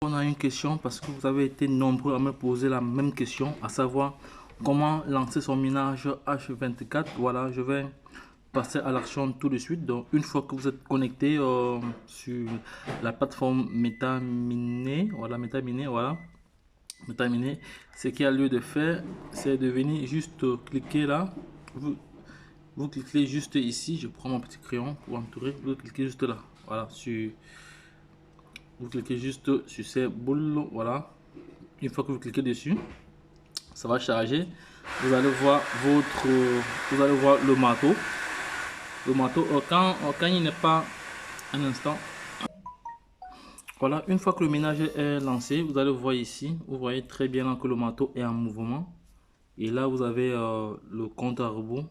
On a une question parce que vous avez été nombreux à me poser la même question, à savoir comment lancer son minage H24. Voilà, je vais passer à l'action tout de suite. Donc, une fois que vous êtes connecté sur la plateforme MetaMiner, voilà, ce qu'il y a lieu de faire, c'est de venir juste cliquer là. Vous cliquez juste ici. Je prends mon petit crayon pour entourer. Vous cliquez juste là, voilà, vous cliquez juste sur ces boules, voilà. Une fois que vous cliquez dessus, ça va charger. Vous allez voir le marteau. Quand il n'est pas un instant. Voilà, une fois que le ménage est lancé, vous allez voir ici. Vous voyez très bien là que le marteau est en mouvement. Et là, vous avez le compte à rebours.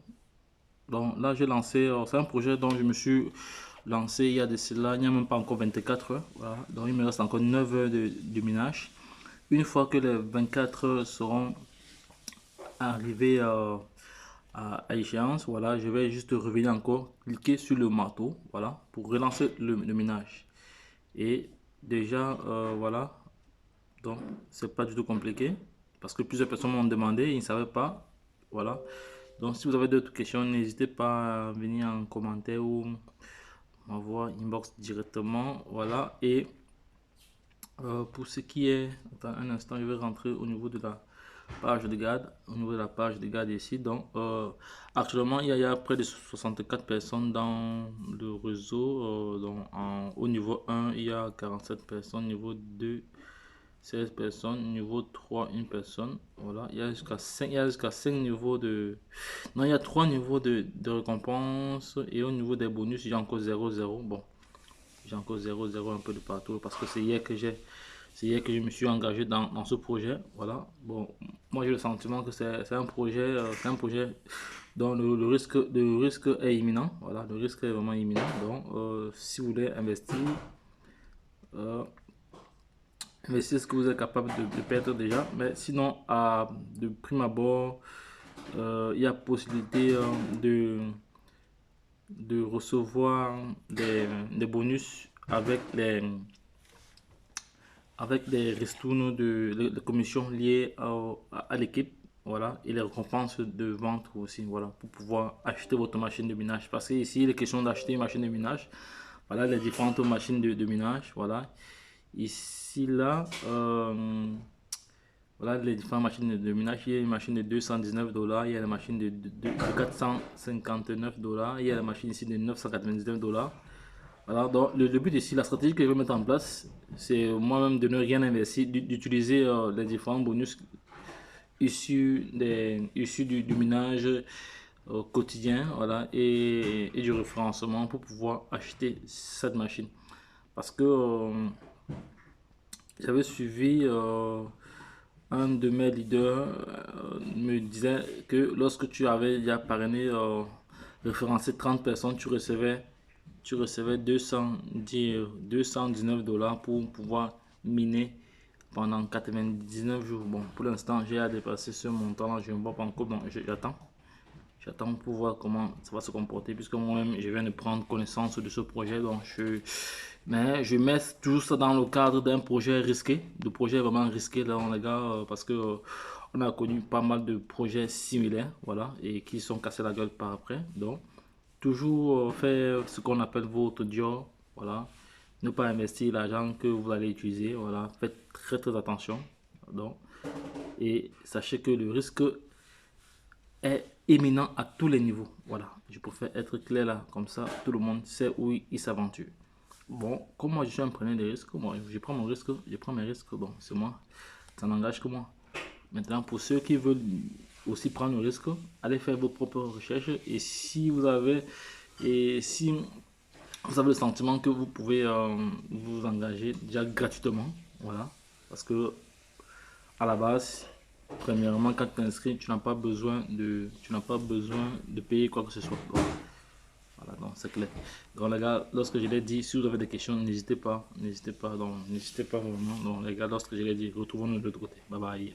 Donc là, j'ai lancé, c'est un projet dont je me suis lancé il y a de cela, il n'y a même pas encore 24 heures. Voilà. Donc il me reste encore 9 heures de minage. Une fois que les 24 heures seront arrivées à échéance, voilà, je vais juste revenir encore, cliquer sur le marteau, voilà, pour relancer le ménage. Et déjà, voilà, donc c'est pas du tout compliqué parce que plusieurs personnes m'ont demandé, ils ne savaient pas, voilà. Donc si vous avez d'autres questions, n'hésitez pas à venir en commentaire ou m'envoyer inbox directement, voilà. Et pour ce qui est, attends un instant, je vais rentrer au niveau de la page de garde, ici. Donc actuellement il y a près de 64 personnes dans le réseau. Donc au niveau 1 il y a 47 personnes, niveau 2 16 personnes, niveau 3 une personne. Voilà, il y a jusqu'à 5 niveaux de, non, il y a 3 niveaux de récompense. Et au niveau des bonus j'ai encore 0 bon, j'ai encore 0 un peu de partout parce que c'est hier que je me suis engagé dans ce projet. Voilà, bon, moi j'ai le sentiment que c'est un projet dont le risque est imminent. Voilà, le risque est vraiment imminent. Donc si vous voulez investir, investissez ce que vous êtes capable de perdre déjà. Mais sinon, de prime abord, il y a possibilité de recevoir des bonus avec des ristournes de commissions liées à l'équipe, voilà, et les récompenses de vente aussi, voilà, pour pouvoir acheter votre machine de minage. Parce que ici, il est question d'acheter une machine de minage. Voilà les différentes machines de minage, voilà. Ici, là, voilà les différentes machines de minage. Il y a une machine de 219 $, il y a une machine de 459 $, il y a la machine ici de 999 $. Alors, donc, le but ici, la stratégie que je vais mettre en place, c'est moi-même de ne rien investir, d'utiliser les différents bonus issus du minage quotidien, voilà, et du référencement pour pouvoir acheter cette machine. Parce que j'avais suivi un de mes leaders me disait que lorsque tu avais déjà parrainé, référencé 30 personnes, tu recevais 219 $ pour pouvoir miner pendant 99 jours. Bon, pour l'instant, j'ai à dépasser ce montant-là, je ne vois pas encore, donc j'attends. J'attends pour voir comment ça va se comporter, puisque moi-même, je viens de prendre connaissance de ce projet. Donc mais je mets toujours ça dans le cadre d'un projet risqué, de projet vraiment risqué, là, les gars, parce que on a connu pas mal de projets similaires, voilà, et qui sont cassés la gueule par après. Donc, toujours faire ce qu'on appelle votre job, voilà. Ne pas investir l'argent que vous allez utiliser, voilà. Faites très très attention. Donc, et sachez que le risque est éminent à tous les niveaux. Voilà, je préfère être clair là, comme ça tout le monde sait où il s'aventure. Bon, comme moi je suis un preneur de risques, moi je prends mon risque, je prends mes risques, bon, c'est moi, ça n'engage que moi. Maintenant, pour ceux qui veulent aussi prendre le risque, allez faire vos propres recherches. Et si vous avez le sentiment que vous pouvez vous engager déjà gratuitement, voilà, parce que à la base, premièrement, quand tu t'inscris, tu n'as pas besoin de payer quoi que ce soit. Donc, voilà, donc c'est clair. Donc les gars, lorsque je l'ai dit, si vous avez des questions, n'hésitez pas, donc n'hésitez pas vraiment. Donc les gars, lorsque je l'ai dit, retrouvons-nous de l'autre côté. Bye bye.